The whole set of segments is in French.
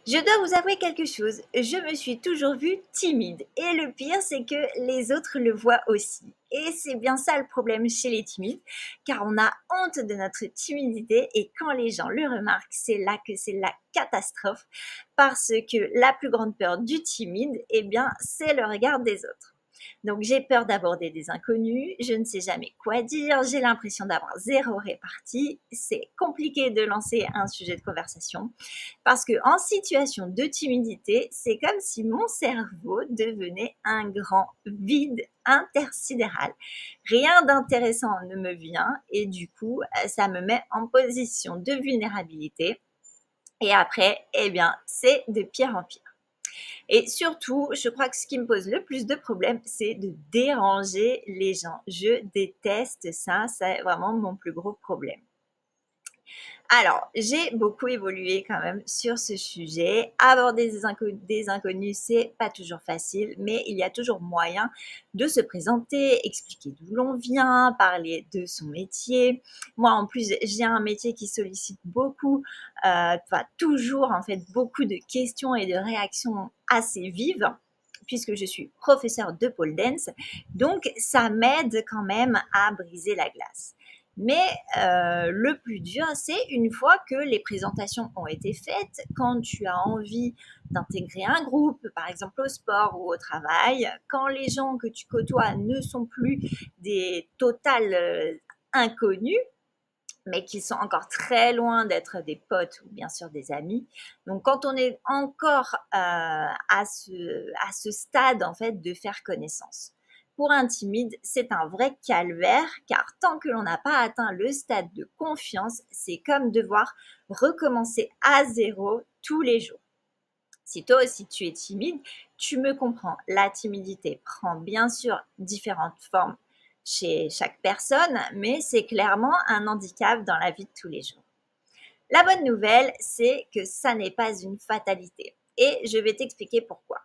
Je dois vous avouer quelque chose, je me suis toujours vue timide et le pire c'est que les autres le voient aussi. Et c'est bien ça le problème chez les timides, car on a honte de notre timidité et quand les gens le remarquent, c'est là que c'est la catastrophe, parce que la plus grande peur du timide, eh bien, c'est le regard des autres. Donc j'ai peur d'aborder des inconnus, je ne sais jamais quoi dire, j'ai l'impression d'avoir zéro répartie, c'est compliqué de lancer un sujet de conversation parce que en situation de timidité, c'est comme si mon cerveau devenait un grand vide intersidéral. Rien d'intéressant ne me vient et du coup, ça me met en position de vulnérabilité. Et après, eh bien, c'est de pire en pire. Et surtout, je crois que ce qui me pose le plus de problèmes, c'est de déranger les gens. Je déteste ça, c'est vraiment mon plus gros problème. Alors, j'ai beaucoup évolué quand même sur ce sujet. Aborder des inconnus, c'est pas toujours facile, mais il y a toujours moyen de se présenter, expliquer d'où l'on vient, parler de son métier. Moi, en plus, j'ai un métier qui sollicite beaucoup, toujours en fait beaucoup de questions et de réactions assez vives puisque je suis professeure de pole dance. Donc, ça m'aide quand même à briser la glace. Mais le plus dur, c'est une fois que les présentations ont été faites, quand tu as envie d'intégrer un groupe, par exemple au sport ou au travail, quand les gens que tu côtoies ne sont plus des totales inconnus, mais qui sont encore très loin d'être des potes ou bien sûr des amis. Donc quand on est encore à ce stade en fait de faire connaissance. Pour un timide, c'est un vrai calvaire car tant que l'on n'a pas atteint le stade de confiance, c'est comme devoir recommencer à zéro tous les jours. Si toi aussi tu es timide, tu me comprends. La timidité prend bien sûr différentes formes chez chaque personne, mais c'est clairement un handicap dans la vie de tous les jours. La bonne nouvelle, c'est que ça n'est pas une fatalité. Et je vais t'expliquer pourquoi.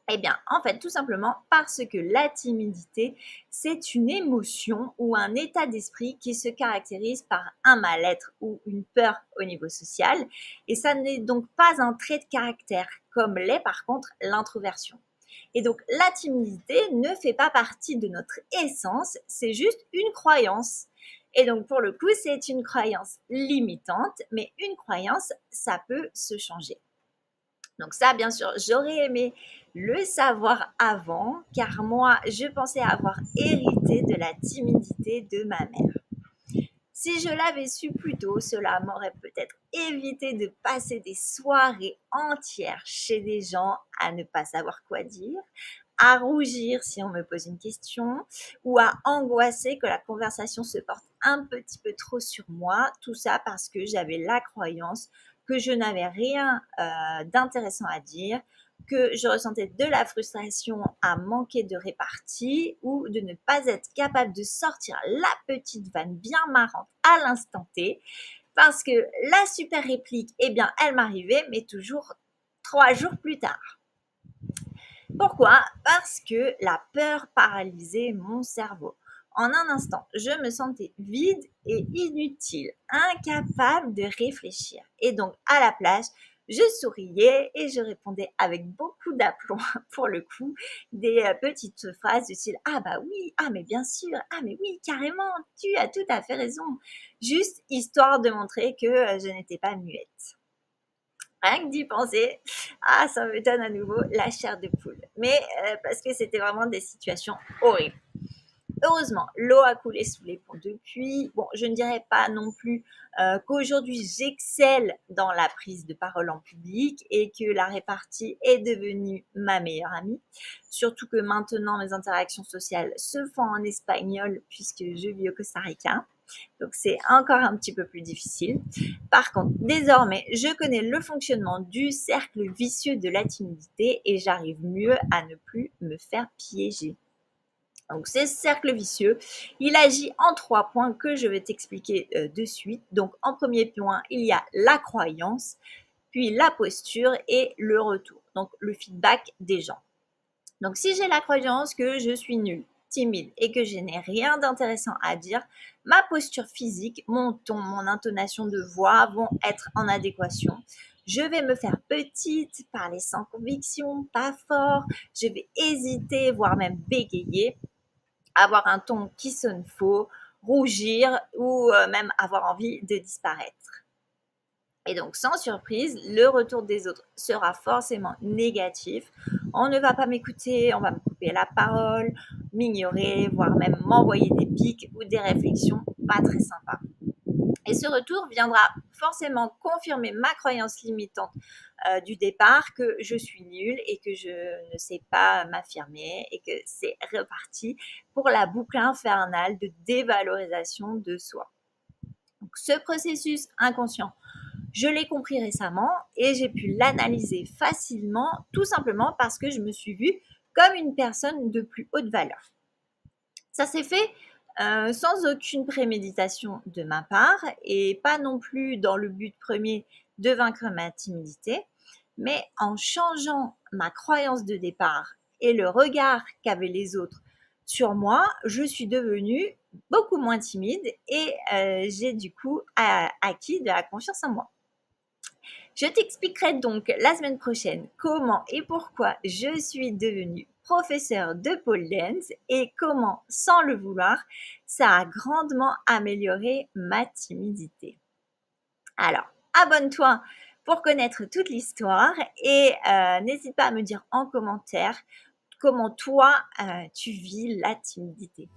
Eh bien, en fait, tout simplement parce que la timidité, c'est une émotion ou un état d'esprit qui se caractérise par un mal-être ou une peur au niveau social. Et ça n'est donc pas un trait de caractère, comme l'est par contre l'introversion. Et donc, la timidité ne fait pas partie de notre essence, c'est juste une croyance. Et donc, pour le coup, c'est une croyance limitante, mais une croyance, ça peut se changer. Donc ça, bien sûr, j'aurais aimé le savoir avant, car moi, je pensais avoir hérité de la timidité de ma mère. Si je l'avais su plus tôt, cela m'aurait peut-être évité de passer des soirées entières chez des gens à ne pas savoir quoi dire, à rougir si on me pose une question ou à angoisser que la conversation se porte un petit peu trop sur moi. Tout ça parce que j'avais la croyance que je n'avais rien d'intéressant à dire, que je ressentais de la frustration à manquer de répartie ou de ne pas être capable de sortir la petite vanne bien marrante à l'instant T parce que la super réplique, eh bien, elle m'arrivait, mais toujours 3 jours plus tard. Pourquoi? Parce que la peur paralysait mon cerveau. En un instant, je me sentais vide et inutile, incapable de réfléchir. Et donc, à la place, je souriais et je répondais avec beaucoup d'aplomb, pour le coup, des petites phrases du style « Ah bah oui, ah mais bien sûr, ah mais oui, carrément, tu as tout à fait raison », juste histoire de montrer que je n'étais pas muette. Rien que d'y penser, ah, ça me donne à nouveau la chair de poule. Mais parce que c'était vraiment des situations horribles. Heureusement, l'eau a coulé sous les ponts depuis. Bon, je ne dirais pas non plus qu'aujourd'hui j'excelle dans la prise de parole en public et que la répartie est devenue ma meilleure amie. Surtout que maintenant mes interactions sociales se font en espagnol puisque je vis au Costa Rica. Donc c'est encore un petit peu plus difficile. Par contre, désormais, je connais le fonctionnement du cercle vicieux de la timidité et j'arrive mieux à ne plus me faire piéger. Donc, c'est ce cercle vicieux. Il agit en 3 points que je vais t'expliquer de suite. Donc, en premier point, il y a la croyance, puis la posture et le retour. Donc, le feedback des gens. Donc, si j'ai la croyance que je suis nulle, timide et que je n'ai rien d'intéressant à dire, ma posture physique, mon ton, mon intonation de voix vont être en adéquation. Je vais me faire petite, parler sans conviction, pas fort. Je vais hésiter, voire même bégayer, avoir un ton qui sonne faux, rougir ou même avoir envie de disparaître. Et donc, sans surprise, le retour des autres sera forcément négatif. On ne va pas m'écouter, on va me couper la parole, m'ignorer, voire même m'envoyer des pics ou des réflexions pas très sympas. Et ce retour viendra forcément confirmer ma croyance limitante du départ, que je suis nulle et que je ne sais pas m'affirmer et que c'est reparti pour la boucle infernale de dévalorisation de soi. Donc, ce processus inconscient, je l'ai compris récemment et j'ai pu l'analyser facilement, tout simplement parce que je me suis vue comme une personne de plus haute valeur. Ça s'est fait sans aucune préméditation de ma part et pas non plus dans le but premier de vaincre ma timidité, mais en changeant ma croyance de départ et le regard qu'avaient les autres sur moi, je suis devenue beaucoup moins timide et j'ai du coup acquis de la confiance en moi. Je t'expliquerai donc la semaine prochaine comment et pourquoi je suis devenue professeure de pole dance et comment, sans le vouloir, ça a grandement amélioré ma timidité. Alors, abonne-toi pour connaître toute l'histoire et n'hésite pas à me dire en commentaire comment toi, tu vis la timidité.